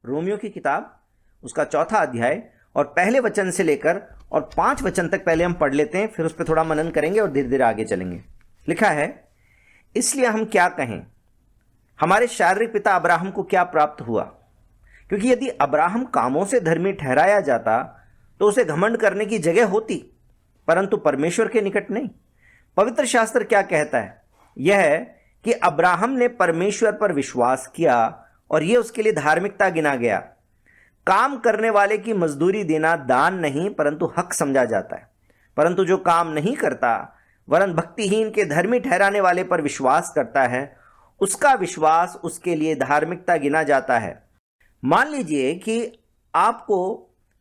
Romeo की किताब, उसका 4था अध्याय और पहले वचन से लेकर और 5 वचन तक पहले हम पढ़ लेते हैं, फिर उस पर थोड़ा मनन करेंगे और धीरे धीरे आगे चलेंगे। लिखा है, इसलिए हम क्या कहें, हमारे शारीरिक पिता अब्राहम को क्या प्राप्त हुआ? क्योंकि यदि अब्राहम कामों से धर्मी ठहराया जाता तो उसे घमंड करने की जगह होती, परंतु परमेश्वर के निकट नहीं। पवित्र शास्त्र क्या कहता है? यह है कि अब्राहम ने परमेश्वर पर विश्वास किया और यह उसके लिए धार्मिकता गिना गया। काम करने वाले की मजदूरी देना दान नहीं परंतु हक समझा जाता है। परंतु जो काम नहीं करता वरन भक्तिहीन के धर्मी ठहराने वाले पर विश्वास करता है, उसका विश्वास उसके लिए धार्मिकता गिना जाता है। मान लीजिए कि आपको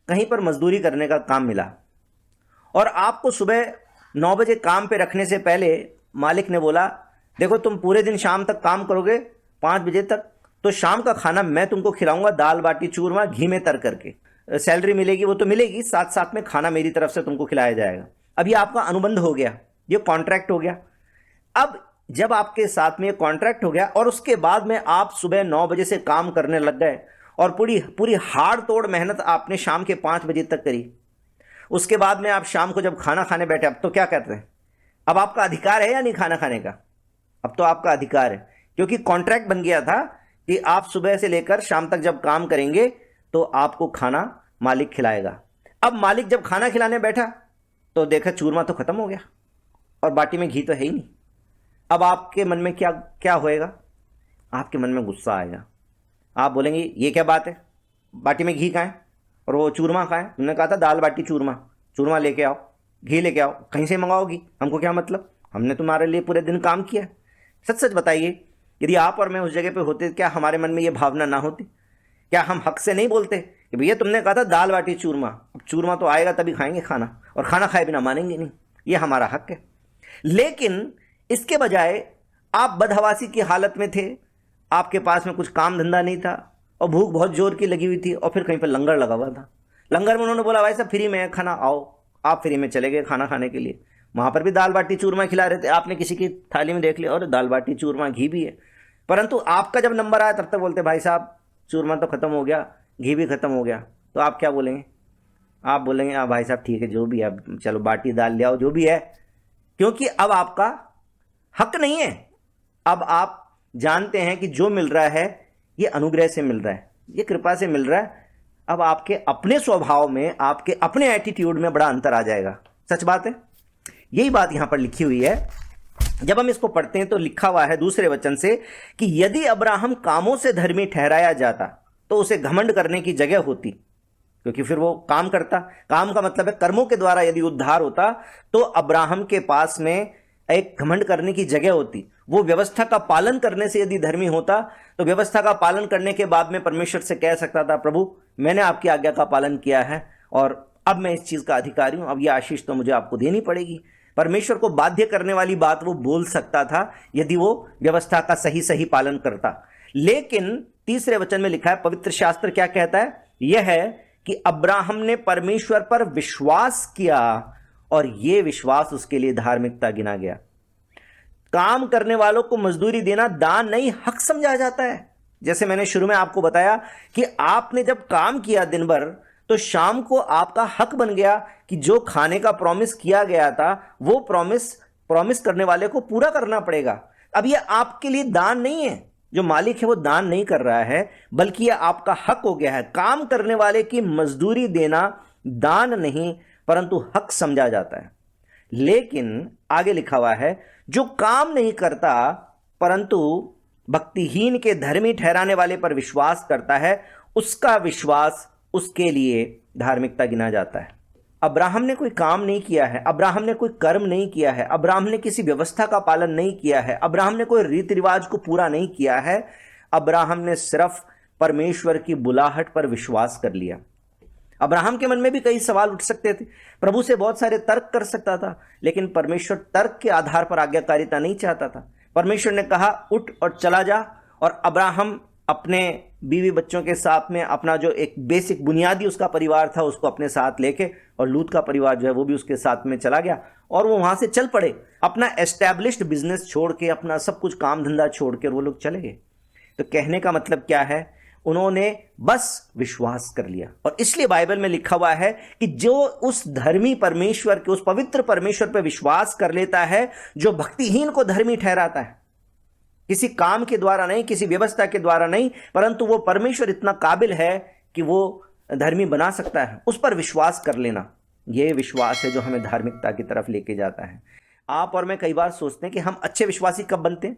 कहीं पर मजदूरी करने का काम मिला और आपको सुबह 9 बजे काम पे रखने से पहले मालिक ने बोला, देखो तुम पूरे दिन शाम तक काम करोगे 5 बजे तक, तो शाम का खाना मैं तुमको खिलाऊंगा, दाल बाटी चूरमा घी में तर करके। सैलरी मिलेगी वो तो मिलेगी, साथ साथ में खाना मेरी तरफ से तुमको खिलाया जाएगा। अब ये आपका अनुबंध हो गया, ये कॉन्ट्रैक्ट हो गया। अब जब आपके साथ में ये कॉन्ट्रैक्ट हो गया और उसके बाद में आप सुबह 9 बजे से काम करने लग गए और पूरी हाड़ तोड़ मेहनत आपने शाम के 5 बजे तक करी, उसके बाद में आप शाम को जब खाना खाने बैठे, अब तो क्या करते हैं? अब आपका अधिकार है या नहीं खाना खाने का? अब तो आपका अधिकार है, क्योंकि कॉन्ट्रैक्ट बन गया था कि आप सुबह से लेकर शाम तक जब काम करेंगे तो आपको खाना मालिक खिलाएगा। अब मालिक जब खाना खिलाने बैठा तो देखा चूरमा तो खत्म हो गया और बाटी में घी तो है ही नहीं। अब आपके मन में क्या क्या होएगा? आपके मन में गुस्सा आएगा। आप बोलेंगे ये क्या बात है, बाटी में घी कहाँ है और वो चूरमा कहाँ है? तुमने कहा था दाल बाटी चूरमा, चूरमा लेके आओ, घी लेके आओ, कहीं से मंगाओगी, हमको क्या मतलब, हमने तुम्हारे लिए पूरे दिन काम किया। सच सच बताइए, यदि आप और मैं उस जगह पे होते, क्या हमारे मन में ये भावना ना होती? क्या हम हक से नहीं बोलते कि भैया तुमने कहा था दाल बाटी चूरमा, अब चूरमा तो आएगा तभी खाएंगे खाना, और खाना खाए बिना मानेंगे नहीं, ये हमारा हक है। लेकिन इसके बजाय आप बदहवासी की हालत में थे, आपके पास में कुछ काम धंधा नहीं था और भूख बहुत जोर की लगी हुई थी, और फिर कहीं पर लंगर लगा हुआ था। लंगर में उन्होंने बोला भाई साहब फ्री में है खाना, आओ। आप फ्री में चले गए खाना खाने के लिए, वहाँ पर भी दाल बाटी चूरमा खिला रहे थे। आपने किसी की थाली में देख लिया और दाल बाटी चूरमा घी भी है, परंतु आपका जब नंबर आया तब तक बोलते भाई साहब चूरमा तो ख़त्म हो गया, घी भी ख़त्म हो गया। तो आप क्या बोलेंगे? आप बोलेंगे हाँ भाई साहब ठीक है, जो भी है चलो बाटी दाल ले आओ, जो भी है, क्योंकि अब आपका हक नहीं है। अब आप जानते हैं कि जो मिल रहा है ये अनुग्रह से मिल रहा है, ये कृपा से मिल रहा है। अब आपके अपने स्वभाव में, आपके अपने एटीट्यूड में बड़ा अंतर आ जाएगा। सच बात है, यही बात यहां पर लिखी हुई है। जब हम इसको पढ़ते हैं तो लिखा हुआ है दूसरे वचन से कि यदि अब्राहम कामों से धर्मी ठहराया जाता तो उसे घमंड करने की जगह होती, क्योंकि फिर वो काम करता। काम का मतलब है कर्मों के द्वारा यदि उद्धार होता तो अब्राहम के पास में एक घमंड करने की जगह होती। वो व्यवस्था का पालन करने से यदि धर्मी होता तो व्यवस्था का पालन करने के बाद में परमेश्वर से कह सकता था, प्रभु मैंने आपकी आज्ञा का पालन किया है और अब मैं इस चीज का अधिकारी हूं, अब ये आशीष तो मुझे आपको देनी पड़ेगी। परमेश्वर को बाध्य करने वाली बात वो बोल सकता था यदि वो व्यवस्था का सही सही पालन करता। लेकिन तीसरे वचन में लिखा है, पवित्र शास्त्र क्या कहता है? यह है कि अब्राहम ने परमेश्वर पर विश्वास किया और यह विश्वास उसके लिए धार्मिकता गिना गया। काम करने वालों को मजदूरी देना दान नहीं हक समझा जाता है। जैसे मैंने शुरू में आपको बताया कि आपने जब काम किया दिन भर तो शाम को आपका हक बन गया कि जो खाने का प्रॉमिस किया गया था वो प्रॉमिस करने वाले को पूरा करना पड़ेगा। अब ये आपके लिए दान नहीं है, जो मालिक है वो दान नहीं कर रहा है, बल्कि यह आपका हक हो गया है। काम करने वाले की मजदूरी देना दान नहीं परंतु हक समझा जाता है। लेकिन आगे लिखा हुआ है, जो काम नहीं करता परंतु भक्तिहीन के धर्मी ठहराने वाले पर विश्वास करता है, उसका विश्वास उसके लिए धार्मिकता गिना जाता है। अब्राहम ने कोई काम नहीं किया है, अब्राहम ने कोई कर्म नहीं किया है, अब्राहम ने किसी व्यवस्था का पालन नहीं किया है, अब्राहम ने कोई रीति रिवाज को पूरा नहीं किया है। अब्राहम ने सिर्फ परमेश्वर की बुलाहट पर विश्वास कर लिया। अब्राहम के मन में भी कई सवाल उठ सकते थे, प्रभु से बहुत सारे तर्क कर सकता था, लेकिन परमेश्वर तर्क के आधार पर आज्ञाकारिता नहीं चाहता था। परमेश्वर ने कहा उठ और चला जा, और अब्राहम अपने बीवी बच्चों के साथ में अपना जो एक बेसिक बुनियादी उसका परिवार था उसको अपने साथ लेके, और लूत का परिवार जो है वो भी उसके साथ में चला गया, और वो वहां से चल पड़े। अपना एस्टैब्लिश्ड बिजनेस छोड़ के, अपना सब कुछ काम धंधा छोड़ के वो लोग चले गए। तो कहने का मतलब क्या है? उन्होंने बस विश्वास कर लिया। और इसलिए बाइबल में लिखा हुआ है कि जो उस धर्मी परमेश्वर के, उस पवित्र परमेश्वर पर विश्वास कर लेता है, जो भक्तिहीन को धर्मी ठहराता है, किसी काम के द्वारा नहीं, किसी व्यवस्था के द्वारा नहीं, परंतु वो परमेश्वर इतना काबिल है कि वो धर्मी बना सकता है, उस पर विश्वास कर लेना, ये विश्वास है जो हमें धार्मिकता की तरफ लेके जाता है। आप और मैं कई बार सोचते हैं कि हम अच्छे विश्वासी कब बनते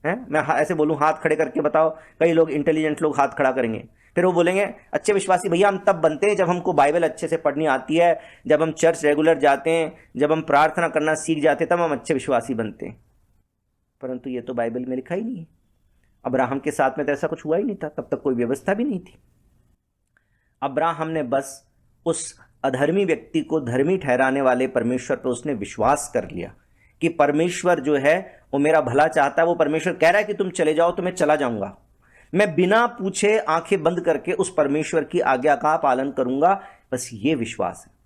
हैं? मैं ऐसे बोलूं, हाथ खड़े करके बताओ, कई लोग इंटेलिजेंट लोग हाथ खड़ा करेंगे, फिर वो बोलेंगे अच्छे विश्वासी भैया हम तब बनते हैं जब हमको बाइबल अच्छे से पढ़नी आती है, जब हम चर्च रेगुलर जाते हैं, जब हम प्रार्थना करना सीख जाते हैं, तब हम अच्छे विश्वासी बनते हैं। परंतु ये तो बाइबल में लिखा ही नहीं है। अब्राहम के साथ में तो ऐसा कुछ हुआ ही नहीं था, तब तक कोई व्यवस्था भी नहीं थी। अब्राहम ने बस उस अधर्मी व्यक्ति को धर्मी ठहराने वाले परमेश्वर पर उसने विश्वास कर लिया कि परमेश्वर जो है वो मेरा भला चाहता है। वो परमेश्वर कह रहा है कि तुम चले जाओ तो मैं चला जाऊंगा, मैं बिना पूछे आंखें बंद करके उस परमेश्वर की आज्ञा का पालन करूंगा। बस ये विश्वास है।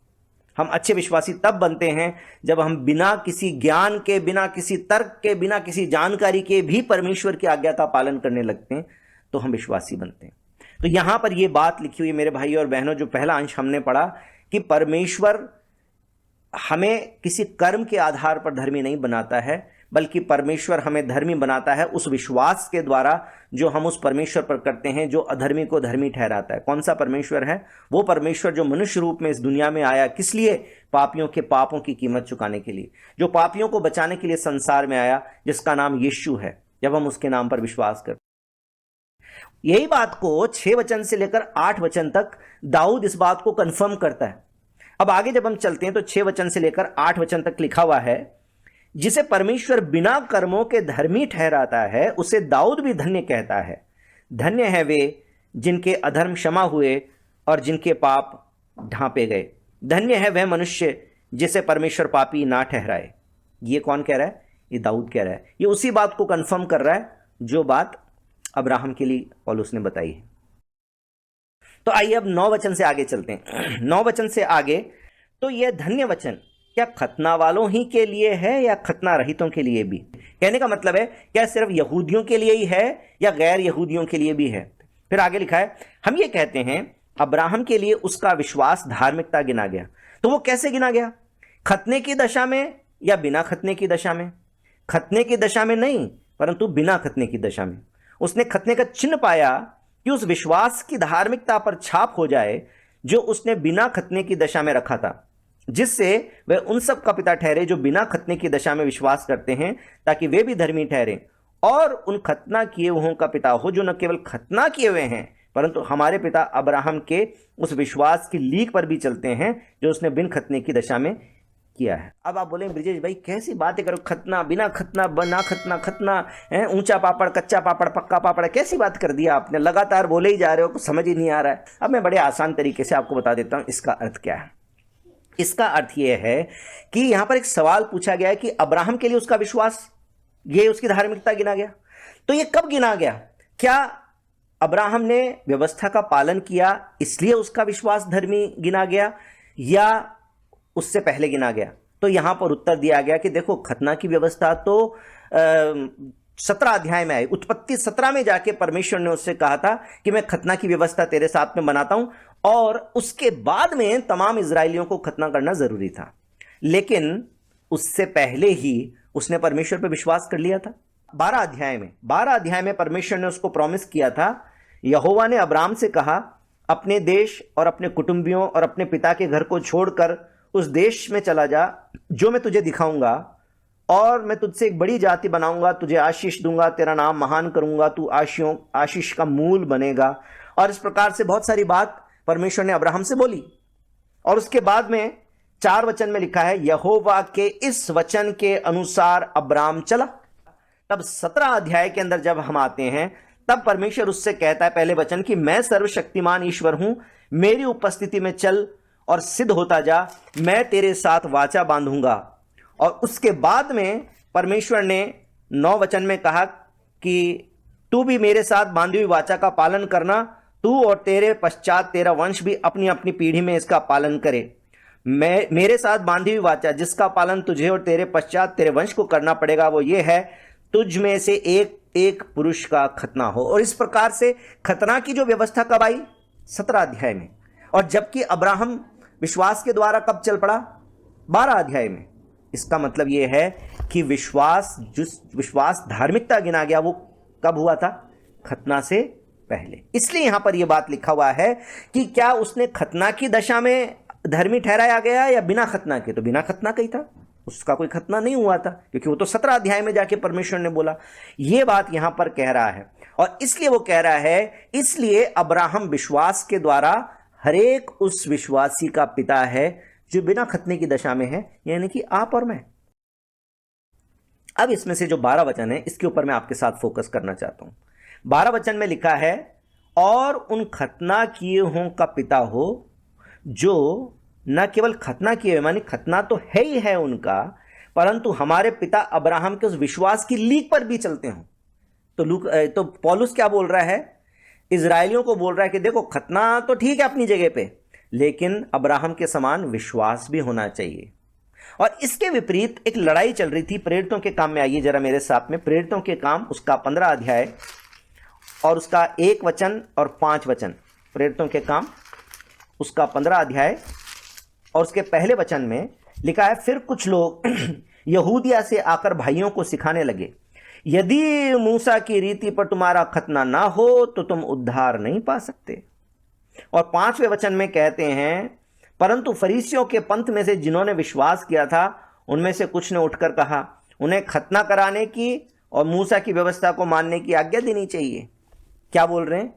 हम अच्छे विश्वासी तब बनते हैं जब हम बिना किसी ज्ञान के, बिना किसी तर्क के, बिना किसी जानकारी के भी परमेश्वर की आज्ञा का पालन करने लगते हैं, तो हम विश्वासी बनते हैं। तो यहां पर यह बात लिखी हुई है मेरे भाई और बहनों, जो पहला अंश हमने पढ़ा कि परमेश्वर हमें किसी कर्म के आधार पर धर्मी नहीं बनाता है, बल्कि परमेश्वर हमें धर्मी बनाता है उस विश्वास के द्वारा जो हम उस परमेश्वर पर करते हैं, जो अधर्मी को धर्मी ठहराता है। कौन सा परमेश्वर है? वो परमेश्वर जो मनुष्य रूप में इस दुनिया में आया, किस लिए? पापियों के पापों की कीमत चुकाने के लिए, जो पापियों को बचाने के लिए संसार में आया, जिसका नाम यीशु है। जब हम उसके नाम पर विश्वास करते, यही बात को 6 वचन से लेकर 8 वचन तक दाऊद इस बात को कंफर्म करता है। अब आगे जब हम चलते हैं तो 6 वचन से लेकर 8 वचन तक लिखा हुआ है, जिसे परमेश्वर बिना कर्मों के धर्मी ठहराता है उसे दाऊद भी धन्य कहता है। धन्य है वे जिनके अधर्म क्षमा हुए और जिनके पाप ढांपे गए। धन्य है वह मनुष्य जिसे परमेश्वर पापी ना ठहराए। ये कौन कह रहा है? ये दाऊद कह रहा है। ये उसी बात को कंफर्म कर रहा है जो बात अब्राहम के लिए पौलुस ने बताई है। तो आइए अब 9 वचन से आगे चलते हैं। 9 वचन से आगे, तो यह धन्य वचन क्या खतना वालों ही के लिए है या खतना रहितों के लिए भी? कहने का मतलब है क्या सिर्फ यहूदियों के लिए ही है या गैर यहूदियों के लिए भी है? फिर आगे लिखा है, हम ये कहते हैं अब्राहम के लिए उसका विश्वास धार्मिकता गिना गया। तो वो कैसे गिना गया? खतने की दशा में या बिना खतने की दशा में? खतने की दशा में नहीं, परंतु बिना खतने की दशा में। उसने खतने का चिन्ह पाया कि उस विश्वास की धार्मिकता पर छाप हो जाए जो उसने बिना खतने की दशा में रखा था, जिससे वह उन सब का पिता ठहरे जो बिना खतने की दशा में विश्वास करते हैं, ताकि वे भी धर्मी ठहरें और उन खतना किए हुओं का पिता हो जो न केवल खतना किए हुए हैं परंतु हमारे पिता अब्राहम के उस विश्वास की लीक पर भी चलते हैं जो उसने बिन खतने की दशा में किया है। अब आप बोलेंगे ब्रिजेश भाई कैसी बातें करो, खतना, बिना खतना, बना खतना, खतना है, ऊंचा पापड़, कच्चा पापड़, पक्का पापड़, कैसी बात कर दिया आपने, लगातार बोले ही जा रहे हो, कुछ समझ ही नहीं आ रहा है। अब मैं बड़े आसान तरीके से आपको बता देता हूं इसका अर्थ क्या है। इसका अर्थ यह है कि यहां पर एक सवाल पूछा गया है कि अब्राहम के लिए उसका विश्वास, ये उसकी धार्मिकता गिना गया। तो ये कब गिना गया? क्या अब्राहम ने व्यवस्था का पालन किया इसलिए उसका विश्वास धर्मी गिना गया, या उससे पहले गिना गया? तो यहां पर उत्तर दिया गया कि देखो, खतना की व्यवस्था तो 17 अध्याय में आई। उत्पत्ति 17 में जाके परमेश्वर ने उससे कहा था कि मैं खतना की व्यवस्था तेरे साथ में बनाता हूं, और उसके बाद में तमाम इजरायलियों को खतना करना जरूरी था। लेकिन उससे पहले ही उसने परमेश्वर पर विश्वास कर लिया था। 12 अध्याय में परमेश्वर ने उसको प्रॉमिस किया था। यहोवा ने अब्राहम से कहा, अपने देश और अपने कुटुंबियों और अपने पिता के घर को छोड़कर उस देश में चला जा जो मैं तुझे दिखाऊंगा, और मैं तुझसे एक बड़ी जाति बनाऊंगा, तुझे आशीष दूंगा, तेरा नाम महान करूंगा, तू आशीष का मूल बनेगा। और इस प्रकार से बहुत सारी बात परमेश्वर ने अब्राहम से बोली। और उसके बाद में 4 वचन में लिखा है, यहोवा के इस वचन के अनुसार अब्राहम चला। तब 17 अध्याय के अंदर जब हम आते हैं, तब परमेश्वर उससे कहता है, पहले वचन, कि मैं सर्वशक्तिमान ईश्वर हूं, मेरी उपस्थिति में चल और सिद्ध होता जा, मैं तेरे साथ वाचा बांधूंगा। और उसके बाद में परमेश्वर ने 9 वचन में कहा कि तू भी मेरे साथ बांधी हुई वाचा का पालन करना, तू और तेरे पश्चात तेरा वंश भी अपनी अपनी पीढ़ी में इसका पालन करे। मैं मेरे साथ बांधी हुई वाचा जिसका पालन तुझे और तेरे पश्चात तेरे वंश को करना पड़ेगा, वो ये है, तुझ में से एक एक पुरुष का खतना हो। और इस प्रकार से खतना की जो व्यवस्था कब आई? 17 अध्याय में। और जबकि अब्राहम विश्वास के द्वारा कब चल पड़ा? 12 अध्याय में। इसका मतलब यह है कि विश्वास धार्मिकता गिना गया वो कब हुआ था? खतना से पहले। इसलिए यहां पर यह बात लिखा हुआ है कि क्या उसने खतना की दशा में धर्मी ठहराया गया या बिना खतना के? तो बिना खतना का ही था, उसका कोई खतना नहीं हुआ था, क्योंकि वो तो 17 अध्याय में जाके परमेश्वर ने बोला। ये बात यहां पर कह रहा है। और इसलिए वो कह रहा है, इसलिए अब्राहम विश्वास के द्वारा हरेक उस विश्वासी का पिता है जो बिना खतने की दशा में है, यानी कि आप और मैं। अब इसमें से जो 12 वचन है इसके ऊपर मैं आपके साथ फोकस करना चाहता हूं। 12 वचन में लिखा है, और उन खतना किए हों का पिता हो जो न केवल खतना किए, मानी खतना तो है ही है उनका, परंतु हमारे पिता अब्राहम के उस विश्वास की लीक पर भी चलते हों। तो पौलुस क्या बोल रहा है? इजरायलियों को बोल रहा है कि देखो, खतना तो ठीक है अपनी जगह पे, लेकिन अब्राहम के समान विश्वास भी होना चाहिए। और इसके विपरीत एक लड़ाई चल रही थी प्रेरितों के काम में। आइए जरा मेरे साथ में, प्रेरितों के काम उसका 15 अध्याय और उसका 1 वचन और 5 वचन। प्रेरितों के काम उसका 15 अध्याय और उसके पहले वचन में लिखा है, फिर कुछ लोग यहूदिया से आकर भाइयों को सिखाने लगे, यदि मूसा की रीति पर तुम्हारा खतना ना हो तो तुम उद्धार नहीं पा सकते। और 5वें वचन में कहते हैं, परंतु फरीसियों के पंथ में से जिन्होंने विश्वास किया था उनमें से कुछ ने उठकर कहा, उन्हें खतना कराने की और मूसा की व्यवस्था को मानने की आज्ञा देनी चाहिए। क्या बोल रहे हैं?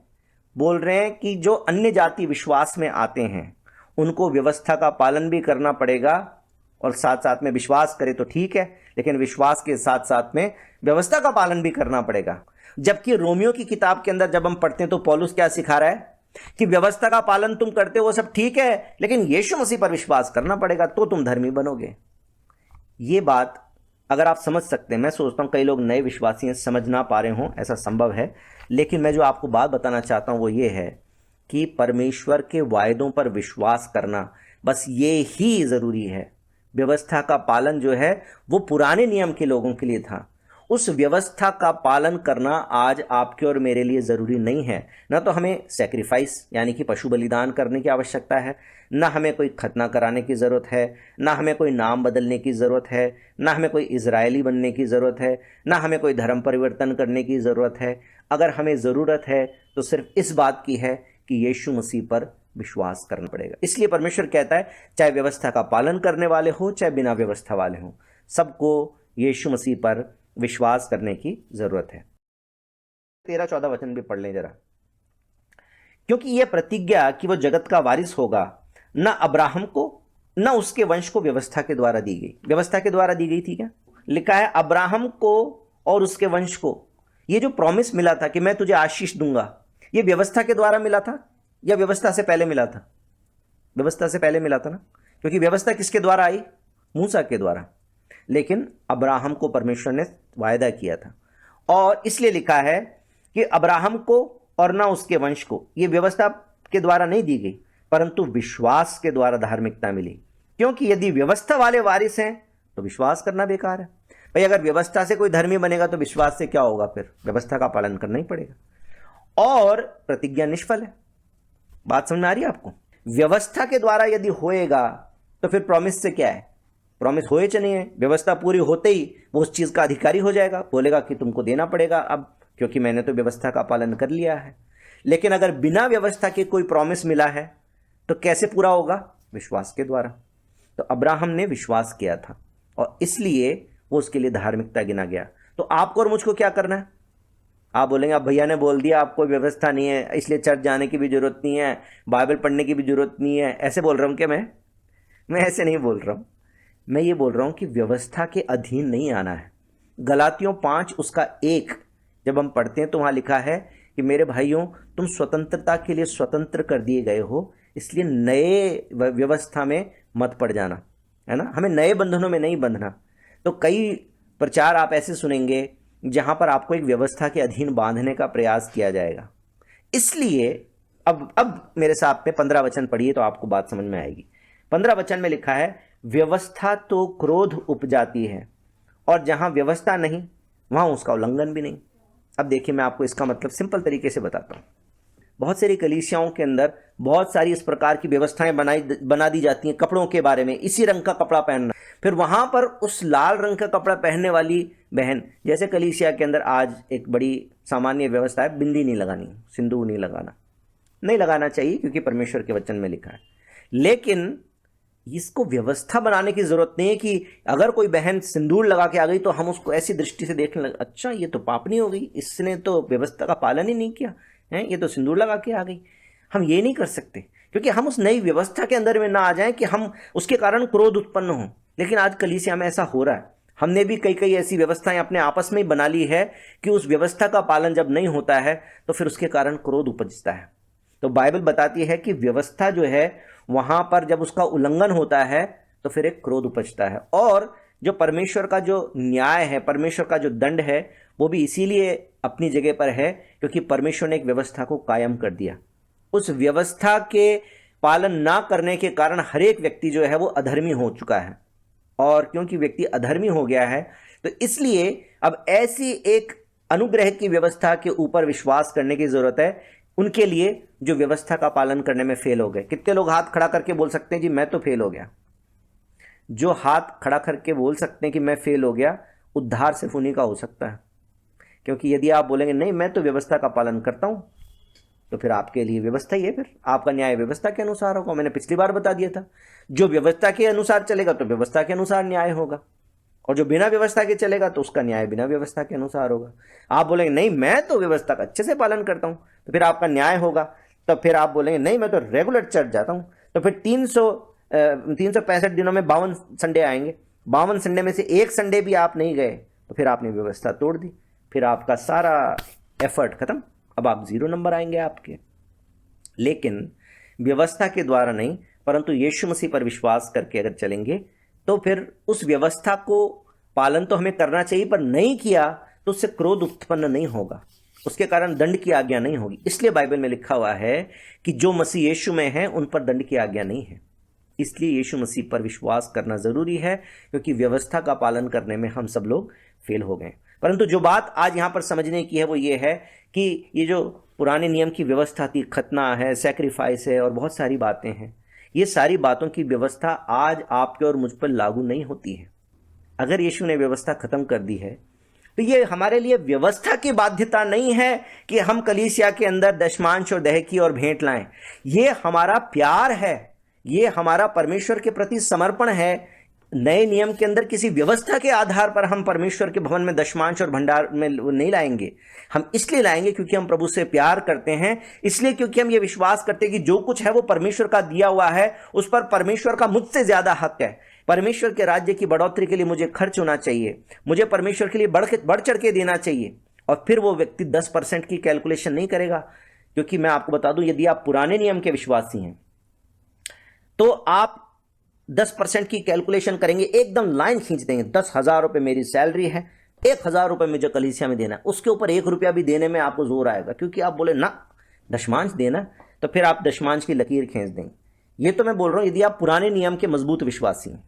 बोल रहे हैं कि जो अन्य जाति विश्वास में आते हैं उनको व्यवस्था का पालन भी करना पड़ेगा, और साथ साथ में विश्वास करे तो ठीक है, लेकिन विश्वास के साथ साथ में व्यवस्था का पालन भी करना पड़ेगा। जबकि रोमियो की किताब के अंदर जब हम पढ़ते हैं तो पौलुस क्या सिखा रहा है कि व्यवस्था का पालन तुम करते हो वो सब ठीक है, लेकिन यीशु मसीह पर विश्वास करना पड़ेगा तो तुम धर्मी बनोगे। ये बात अगर आप समझ सकते हैं, मैं सोचता हूं कई लोग नए विश्वासी हैं, समझ ना पा रहे हों, ऐसा संभव है, लेकिन मैं जो आपको बात बताना चाहता हूं वो ये है कि परमेश्वर के वायदों पर विश्वास करना, बस ये ही जरूरी है। व्यवस्था का पालन जो है वो पुराने नियम के लोगों के लिए था। उस व्यवस्था का पालन करना आज आपके और मेरे लिए ज़रूरी नहीं है। ना तो हमें सैक्रिफाइस यानी कि पशु बलिदान करने की आवश्यकता है, ना हमें कोई खतना कराने की ज़रूरत है, ना हमें कोई नाम बदलने की ज़रूरत है, ना हमें कोई इजरायली बनने की ज़रूरत है, ना हमें कोई धर्म परिवर्तन करने की ज़रूरत है। अगर हमें ज़रूरत है तो सिर्फ इस बात की है कि यीशु मसीह पर विश्वास करना पड़ेगा। इसलिए परमेश्वर कहता है, चाहे व्यवस्था का पालन करने वाले हो चाहे बिना व्यवस्था वाले हो, सबको यीशु मसीह पर विश्वास करने की जरूरत है। 13-14 वचन भी पढ़ लें जरा। क्योंकि यह प्रतिज्ञा कि वह जगत का वारिस होगा न अब्राहम को न उसके वंश को व्यवस्था के द्वारा दी गई। व्यवस्था के द्वारा दी गई थी क्या? लिखा है अब्राहम को और उसके वंश को। यह जो प्रॉमिस मिला था कि मैं तुझे आशीष दूंगा, यह व्यवस्था के द्वारा मिला था या व्यवस्था से पहले मिला था? व्यवस्था से पहले मिला था ना, क्योंकि व्यवस्था किसके द्वारा आई? मूसा के द्वारा। लेकिन अब्राहम को परमेश्वर ने वायदा किया था, और इसलिए लिखा है कि अब्राहम को और ना उसके वंश को। यह व्यवस्था के द्वारा नहीं दी गई, परंतु विश्वास के द्वारा धार्मिकता मिली। क्योंकि यदि व्यवस्था वाले वारिस हैं तो विश्वास करना बेकार है। भाई अगर व्यवस्था से कोई धर्मी बनेगा तो विश्वास से क्या होगा? फिर व्यवस्था का पालन करना ही पड़ेगा और प्रतिज्ञा निष्फल है। बात समझ में आ रही है आपको? व्यवस्था के द्वारा यदि होएगा तो फिर प्रॉमिस से क्या है? प्रॉमिस होए च नहीं है। व्यवस्था पूरी होते ही वो उस चीज का अधिकारी हो जाएगा, बोलेगा कि तुमको देना पड़ेगा अब, क्योंकि मैंने तो व्यवस्था का पालन कर लिया है। लेकिन अगर बिना व्यवस्था के कोई प्रॉमिस मिला है तो कैसे पूरा होगा? विश्वास के द्वारा। तो अब्राहम ने विश्वास किया था और इसलिए वो उसके लिए धार्मिकता गिना गया। तो आपको और मुझको क्या करना है? आप बोलेंगे अब भैया ने बोल दिया आपको व्यवस्था नहीं है इसलिए चर्च जाने की भी जरूरत नहीं है, बाइबल पढ़ने की भी जरूरत नहीं है। ऐसे बोल रहा हूं क्या? मैं ऐसे नहीं बोल रहा हूं। मैं ये बोल रहा हूं कि व्यवस्था के अधीन नहीं आना है। गलातियों 5 उसका 1 जब हम पढ़ते हैं तो वहां लिखा है कि मेरे भाइयों तुम स्वतंत्रता के लिए स्वतंत्र कर दिए गए हो, इसलिए नए व्यवस्था में मत पड़ जाना, है ना। हमें नए बंधनों में नहीं बंधना। तो कई प्रचार आप ऐसे सुनेंगे जहां पर आपको एक व्यवस्था के अधीन बांधने का प्रयास किया जाएगा। इसलिए अब मेरे साथ में 15 वचन पढ़िए तो आपको बात समझ में आएगी। 15 वचन में लिखा है, व्यवस्था तो क्रोध उपजाती है और जहां व्यवस्था नहीं वहां उसका उल्लंघन भी नहीं। अब देखिए, मैं आपको इसका मतलब सिंपल तरीके से बताता हूँ। बहुत सारी कलीसियाओं के अंदर बहुत सारी इस प्रकार की व्यवस्थाएं बना दी जाती हैं कपड़ों के बारे में, इसी रंग का कपड़ा पहनना। फिर वहां पर उस लाल रंग का कपड़ा पहनने वाली बहन, जैसे कलीसिया के अंदर आज एक बड़ी सामान्य व्यवस्था है, बिंदी नहीं लगानी, सिंदूर नहीं लगाना चाहिए, क्योंकि परमेश्वर के वचन में लिखा है। लेकिन इसको व्यवस्था बनाने की जरूरत नहीं है कि अगर कोई बहन सिंदूर लगा के आ गई तो हम उसको ऐसी दृष्टि से देखने लगे, अच्छा ये तो पापनी हो गई, इसने तो व्यवस्था का पालन ही नहीं किया है, ये तो सिंदूर लगा के आ गई। हम ये नहीं कर सकते, क्योंकि हम उस नई व्यवस्था के अंदर में ना आ जाएं कि हम उसके कारण क्रोध उत्पन्न हो। लेकिन आज कलीसिया में ऐसा हो रहा है। हमने भी कई ऐसी व्यवस्थाएं अपने आपस में ही बना ली है कि उस व्यवस्था का पालन जब नहीं होता है तो फिर उसके कारण क्रोध उपजता है। तो बाइबल बताती है कि व्यवस्था जो है वहां पर जब उसका उल्लंघन होता है तो फिर एक क्रोध उपजता है। और जो परमेश्वर का जो न्याय है, परमेश्वर का जो दंड है, वो भी इसीलिए अपनी जगह पर है क्योंकि परमेश्वर ने एक व्यवस्था को कायम कर दिया। उस व्यवस्था के पालन ना करने के कारण हर एक व्यक्ति जो है वो अधर्मी हो चुका है। और क्योंकि व्यक्ति अधर्मी हो गया है तो इसलिए अब ऐसी एक अनुग्रह की व्यवस्था के ऊपर विश्वास करने की जरूरत है उनके लिए जो व्यवस्था का पालन करने में फेल हो गए। कितने लोग हाथ खड़ा करके बोल सकते हैं जी मैं तो फेल हो गया? जो हाथ खड़ा करके बोल सकते हैं कि मैं फेल हो गया, उद्धार सिर्फ उन्हीं का हो सकता है। क्योंकि यदि आप बोलेंगे नहीं मैं तो व्यवस्था का पालन करता हूं, तो फिर आपके लिए व्यवस्था ही है, फिर आपका न्याय व्यवस्था के अनुसार होगा। मैंने पिछली बार बता दिया था, जो व्यवस्था के अनुसार चलेगा तो व्यवस्था के अनुसार न्याय होगा, और जो बिना व्यवस्था के चलेगा तो उसका न्याय बिना व्यवस्था के अनुसार होगा। आप बोलेंगे नहीं मैं तो व्यवस्था का अच्छे से पालन करता हूं, तो फिर आपका न्याय होगा। तो फिर आप बोलेंगे नहीं मैं तो रेगुलर चर्च जाता हूं, तो फिर 365 दिनों में 52 संडे आएंगे, 52 संडे में से एक संडे भी आप नहीं गए तो फिर आपने व्यवस्था तोड़ दी, फिर आपका सारा एफर्ट खत्म, अब आप 0 नंबर आएंगे आपके। लेकिन व्यवस्था के द्वारा नहीं, परंतु यीशु मसीह पर विश्वास करके अगर चलेंगे तो फिर उस व्यवस्था को पालन तो हमें करना चाहिए, पर नहीं किया तो उससे क्रोध उत्पन्न नहीं होगा, उसके कारण दंड की आज्ञा नहीं होगी। इसलिए बाइबल में लिखा हुआ है कि जो मसीह यीशु में है उन पर दंड की आज्ञा नहीं है। इसलिए यीशु मसीह पर विश्वास करना जरूरी है, क्योंकि व्यवस्था का पालन करने में हम सब लोग फेल हो गए। परंतु जो बात आज यहां पर समझने की है वो ये है कि ये जो पुराने नियम की व्यवस्था थी, खतना है, सैक्रिफाइस है और बहुत सारी बातें हैं, ये सारी बातों की व्यवस्था आज आपके और मुझ पर लागू नहीं होती है। अगर यीशु ने व्यवस्था खत्म कर दी है तो ये हमारे लिए व्यवस्था की बाध्यता नहीं है कि हम कलीसिया के अंदर दशमांश और दहकी और भेंट लाएं। ये हमारा प्यार है, ये हमारा परमेश्वर के प्रति समर्पण है। नए नियम के अंदर किसी व्यवस्था के आधार पर हम परमेश्वर के भवन में दशमांश और भंडार में नहीं लाएंगे। हम इसलिए लाएंगे क्योंकि हम प्रभु से प्यार करते हैं, इसलिए क्योंकि हम ये विश्वास करते हैं कि जो कुछ है वो परमेश्वर का दिया हुआ है, उस पर परमेश्वर का मुझसे ज्यादा हक है। परमेश्वर के राज्य की बढ़ोतरी के लिए मुझे खर्च होना चाहिए, मुझे परमेश्वर के लिए बढ़ चढ़ के देना चाहिए। और फिर वो व्यक्ति 10% की कैलकुलेशन नहीं करेगा, क्योंकि मैं आपको बता दूं, यदि आप पुराने नियम के विश्वासी हैं तो आप 10% की कैलकुलेशन करेंगे, एकदम लाइन खींच देंगे। 10,000 रुपये मेरी सैलरी है, 1,000 रुपये मुझे कलीसिया में देना है, उसके ऊपर 1 रुपया भी देने में आपको जोर आएगा, क्योंकि आप बोले ना दशमांश देना, तो फिर आप दशमांश की लकीर खींच देंगे। ये तो मैं बोल रहा हूं यदि आप पुराने नियम के मजबूत विश्वासी हैं।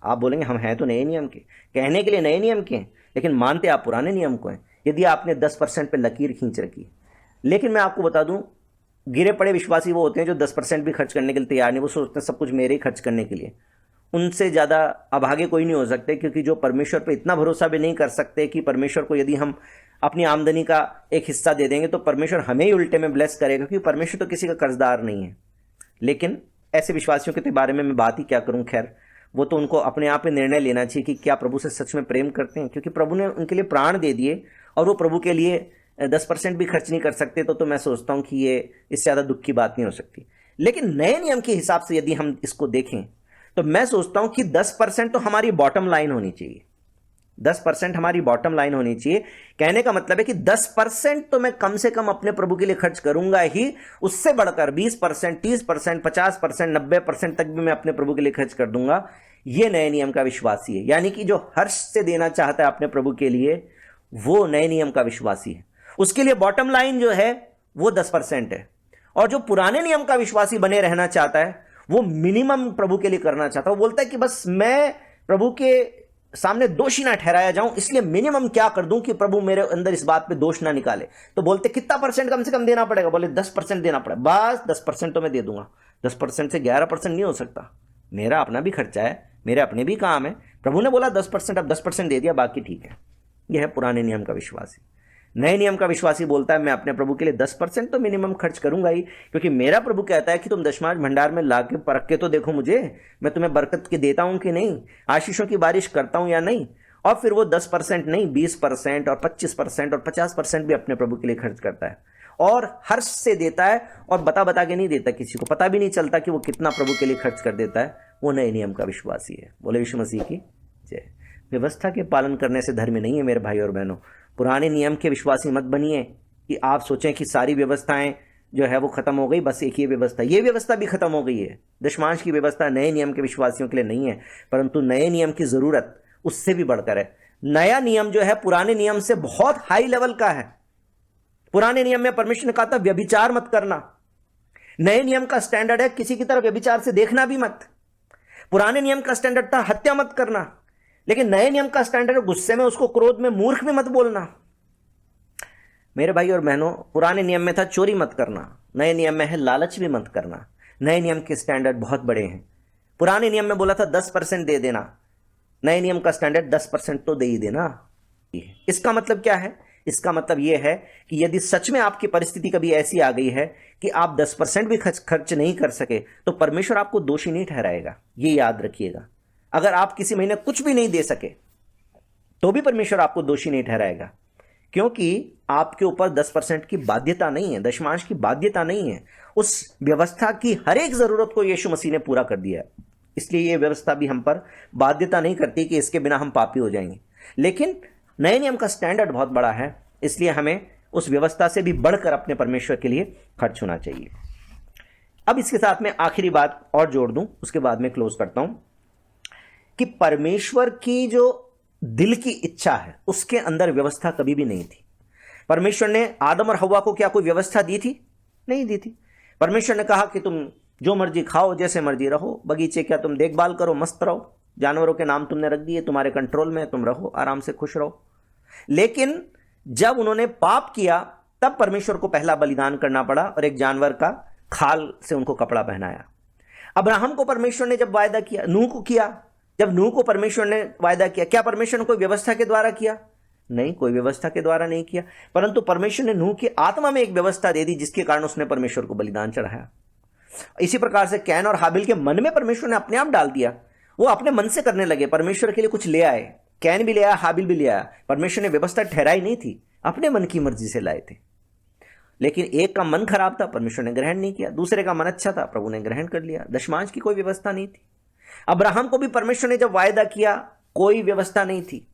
आप बोलेंगे हम हैं तो नए नियम के, कहने के लिए नए नियम के हैं, लेकिन मानते आप पुराने नियम को हैं। यदि आपने 10% पे लकीर खींच रखी है, लेकिन मैं आपको बता दूं, गिरे पड़े विश्वासी वो होते हैं जो 10% भी खर्च करने के लिए तैयार नहीं, वो सोचते हैं सब कुछ मेरे ही खर्च करने के लिए। उनसे ज़्यादा अभागे कोई नहीं हो सकते, क्योंकि जो परमेश्वर पे इतना भरोसा भी नहीं कर सकते कि परमेश्वर को यदि हम अपनी आमदनी का एक हिस्सा दे देंगे तो परमेश्वर हमें ही उल्टे में ब्लेस करेगा, क्योंकि परमेश्वर तो किसी का कर्जदार नहीं है। लेकिन ऐसे विश्वासियों के बारे में मैं बात ही क्या करूं, खैर वो तो उनको अपने आप में निर्णय लेना चाहिए कि क्या प्रभु से सच में प्रेम करते हैं, क्योंकि प्रभु ने उनके लिए प्राण दे दिए और वो प्रभु के लिए 10% भी खर्च नहीं कर सकते, तो मैं सोचता हूं कि ये इससे ज़्यादा दुख की बात नहीं हो सकती। लेकिन नए नियम के हिसाब से यदि हम इसको देखें तो मैं सोचता हूं कि 10% तो हमारी बॉटम लाइन होनी चाहिए। 10% हमारी बॉटम लाइन होनी चाहिए। कहने का मतलब है कि 10% तो मैं कम से कम अपने प्रभु के लिए खर्च करूंगा ही, उससे बढ़कर 20%, 30%, 50%, 90% तक भी मैं अपने प्रभु के लिए खर्च कर दूंगा। ये नए नियम का विश्वासी है, यानी कि जो हर्ष से देना चाहता है अपने प्रभु के लिए, वो नए नियम का विश्वासी है। उसके लिए बॉटम लाइन जो है वो 10% है। और जो पुराने नियम का विश्वासी बने रहना चाहता है, वो मिनिमम प्रभु के लिए करना चाहता है। वो बोलता है कि बस मैं प्रभु के सामने दोषी ना ठहराया जाऊं, इसलिए मिनिमम क्या कर दूं कि प्रभु मेरे अंदर इस बात पे दोष ना निकाले। तो बोलते कितना परसेंट कम से कम देना पड़ेगा? बोले 10% देना पड़ेगा। बस 10% तो मैं दे दूंगा, 10% से 11% नहीं हो सकता, मेरा अपना भी खर्चा है, मेरे अपने भी काम है। प्रभु ने बोला 10%, अब 10% दे दिया, बाकी ठीक है। यह है पुराने नियम का विश्वासी। नए नियम का विश्वासी बोलता है मैं अपने प्रभु के लिए 10% तो मिनिमम खर्च करूंगा ही, क्योंकि मेरा प्रभु कहता है कि तुम दशमांश भंडार में ला के परख के तो देखो मुझे, मैं तुम्हें बरकत के देता हूं कि नहीं, आशीषों की बारिश करता हूं या नहीं। और फिर वो 10% नहीं, 20% और 25% और 50% भी अपने प्रभु के लिए खर्च करता है, और हर्ष से देता है, और बता बता के नहीं देता, किसी को पता भी नहीं चलता कि वो कितना प्रभु के लिए खर्च कर देता है। वो नए नियम का विश्वासी है। बोले यीशु मसीह की जय। व्यवस्था के पालन करने से धर्म नहीं है मेरे भाई और बहनों। पुराने नियम के विश्वासी मत बनिए कि आप सोचें कि सारी व्यवस्थाएं जो है वो खत्म हो गई, बस एक ही व्यवस्था, ये व्यवस्था भी खत्म हो गई है। दशमांश की व्यवस्था नए नियम के विश्वासियों के लिए नहीं है, परंतु नए नियम की जरूरत उससे भी बढ़कर है। नया नियम जो है पुराने नियम से बहुत हाई लेवल का है। पुराने नियम में परमेश्वर ने कहा था व्यभिचार मत करना, नए नियम का स्टैंडर्ड है किसी की तरफ व्यभिचार से देखना भी मत। पुराने नियम का स्टैंडर्ड था हत्या मत करना, लेकिन नए नियम का स्टैंडर्ड है गुस्से में उसको, क्रोध में, मूर्ख में मत बोलना। मेरे भाई और बहनों, पुराने नियम में था चोरी मत करना, नए नियम में है लालच भी मत करना। नए नियम के स्टैंडर्ड बहुत बड़े हैं। पुराने नियम में बोला था 10% दे देना, नए नियम का स्टैंडर्ड 10% तो दे ही देना। इसका मतलब क्या है? इसका मतलब यह है कि यदि सच में आपकी परिस्थिति कभी ऐसी आ गई है कि आप 10% भी खर्च नहीं कर सके, तो परमेश्वर आपको दोषी नहीं ठहराएगा। ये याद रखिएगा। अगर आप किसी महीने कुछ भी नहीं दे सके तो भी परमेश्वर आपको दोषी नहीं ठहराएगा, क्योंकि आपके ऊपर 10% की बाध्यता नहीं है, दशमांश की बाध्यता नहीं है। उस व्यवस्था की हर एक जरूरत को यीशु मसीह ने पूरा कर दिया है। इसलिए ये व्यवस्था भी हम पर बाध्यता नहीं करती कि इसके बिना हम पापी हो जाएंगे। लेकिन नए नियम का स्टैंडर्ड बहुत बड़ा है, इसलिए हमें उस व्यवस्था से भी बढ़कर अपने परमेश्वर के लिए खर्च होना चाहिए। अब इसके साथ में आखिरी बात और जोड़ दूं, उसके बाद में क्लोज करता हूं कि परमेश्वर की जो दिल की इच्छा है उसके अंदर व्यवस्था कभी भी नहीं थी। परमेश्वर ने आदम और हव्वा को क्या कोई व्यवस्था दी थी? नहीं दी थी। परमेश्वर ने कहा कि तुम जो मर्जी खाओ, जैसे मर्जी रहो, बगीचे क्या तुम देखभाल करो, मस्त रहो, जानवरों के नाम तुमने रख दिए, तुम्हारे कंट्रोल में, तुम रहो आराम से, खुश रहो। लेकिन जब उन्होंने पाप किया तब परमेश्वर को पहला बलिदान करना पड़ा और एक जानवर का खाल से उनको कपड़ा पहनाया। अब्राहम को परमेश्वर ने जब वायदा किया, नूह को किया, जब नूह को परमेश्वर ने वायदा किया, क्या परमेश्वर ने कोई व्यवस्था के द्वारा किया? नहीं, कोई व्यवस्था के द्वारा नहीं किया, परंतु परमेश्वर ने नूह की आत्मा में एक व्यवस्था दे दी जिसके कारण उसने परमेश्वर को बलिदान चढ़ाया। इसी प्रकार से कैन और हाबिल के मन में परमेश्वर ने अपने आप डाल दिया, वो अपने मन से करने लगे, परमेश्वर के लिए कुछ ले आए। कैन भी ले आया, हाबिल भी ले आया। परमेश्वर ने व्यवस्था ठहराई नहीं थी, अपने मन की मर्जी से लाए थे। लेकिन एक का मन खराब था, परमेश्वर ने ग्रहण नहीं किया, दूसरे का मन अच्छा था, प्रभु ने ग्रहण कर लिया। दशमांश की कोई व्यवस्था नहीं थी। अब्राहम को भी परमेश्वर ने जब वायदा किया, कोई व्यवस्था नहीं थी,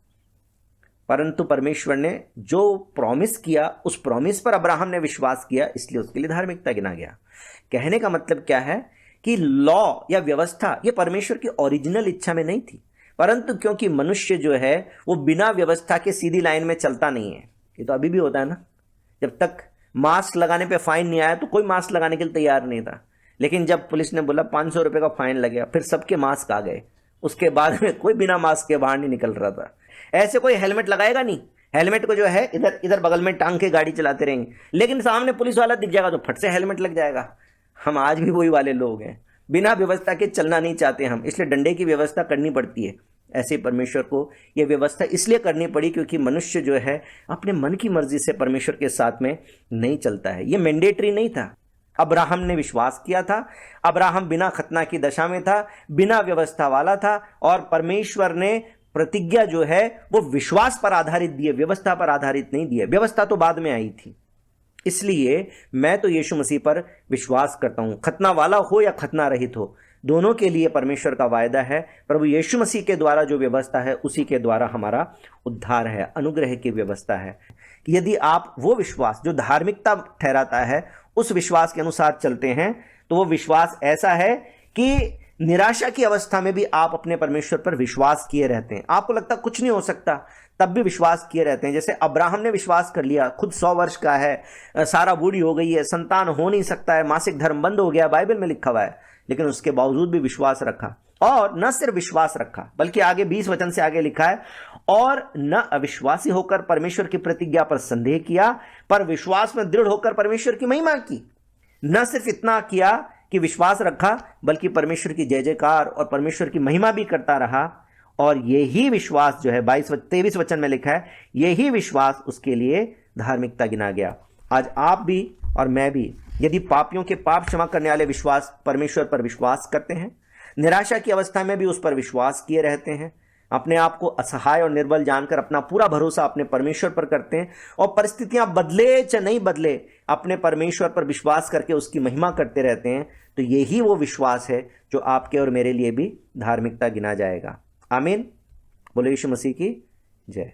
परंतु परमेश्वर ने जो प्रॉमिस किया उस प्रॉमिस पर अब्राहम ने विश्वास किया, इसलिए उसके लिए धार्मिकता गिना गया। कहने का मतलब क्या है कि लॉ या व्यवस्था ये परमेश्वर की ओरिजिनल इच्छा में नहीं थी, परंतु क्योंकि मनुष्य जो है वो बिना व्यवस्था के सीधी लाइन में चलता नहीं है। ये तो अभी भी होता है ना, जब तक मास्क लगाने पे फाइन नहीं आया तो कोई मास्क लगाने के लिए तैयार नहीं था, लेकिन जब पुलिस ने बोला 500 रुपये का फाइन लगेगा, फिर सबके मास्क आ गए। उसके बाद में कोई बिना मास्क के बाहर नहीं निकल रहा था। ऐसे कोई हेलमेट लगाएगा नहीं, हेलमेट को जो है इधर इधर बगल में टांग के गाड़ी चलाते रहेंगे, लेकिन सामने पुलिस वाला दिख जाएगा तो फट से हेलमेट लग जाएगा। हम आज भी वही वाले लोग हैं, बिना व्यवस्था के चलना नहीं चाहते हम, इसलिए डंडे की व्यवस्था करनी पड़ती है। ऐसे परमेश्वर को यह व्यवस्था इसलिए करनी पड़ी क्योंकि मनुष्य जो है अपने मन की मर्जी से परमेश्वर के साथ में नहीं चलता है। यह मैंडेटरी नहीं था। अब्राहम ने विश्वास किया था, अब्राहम बिना खतना की दशा में था, बिना व्यवस्था वाला था, और परमेश्वर ने प्रतिज्ञा जो है वो विश्वास पर आधारित दी है, व्यवस्था पर आधारित नहीं दी है। व्यवस्था तो बाद में आई थी। इसलिए मैं तो यीशु मसीह पर विश्वास करता हूं, खतना वाला हो या खतना रहित हो, दोनों के लिए परमेश्वर का वायदा है। प्रभु यीशु मसीह के द्वारा जो व्यवस्था है उसी के द्वारा हमारा उद्धार है, अनुग्रह की व्यवस्था है। यदि आप वो विश्वास जो धार्मिकता ठहराता है उस विश्वास के अनुसार चलते हैं तो वो विश्वास ऐसा है कि निराशा की अवस्था में भी आप अपने परमेश्वर पर विश्वास किए रहते हैं। आपको लगता कुछ नहीं हो सकता, तब भी विश्वास किए रहते हैं। जैसे अब्राहम ने विश्वास कर लिया, खुद 100 वर्ष का है, सारा बूढ़ी हो गई है, संतान हो नहीं सकता है, मासिक धर्म बंद हो गया, बाइबल में लिखा हुआ है, लेकिन उसके बावजूद भी विश्वास रखा। और न सिर्फ विश्वास रखा, बल्कि आगे 20 वचन से आगे लिखा है, और न अविश्वासी होकर परमेश्वर की प्रतिज्ञा पर संदेह किया, पर विश्वास में दृढ़ होकर परमेश्वर की महिमा की। न सिर्फ इतना किया कि विश्वास रखा, बल्कि परमेश्वर की जय जयकार और परमेश्वर की महिमा भी करता रहा। और यही विश्वास जो है 23 वचन में लिखा है, यही विश्वास उसके लिए धार्मिकता गिना गया। आज आप भी और मैं भी यदि पापियों के पाप क्षमा करने वाले विश्वास परमेश्वर पर विश्वास करते हैं, निराशा की अवस्था में भी उस पर विश्वास किए रहते हैं, अपने आप को असहाय और निर्बल जानकर अपना पूरा भरोसा अपने परमेश्वर पर करते हैं, और परिस्थितियां बदले चाहे नहीं बदले अपने परमेश्वर पर विश्वास करके उसकी महिमा करते रहते हैं, तो यही वो विश्वास है जो आपके और मेरे लिए भी धार्मिकता गिना जाएगा। आमीन। बोलो यीशु मसीह की जय।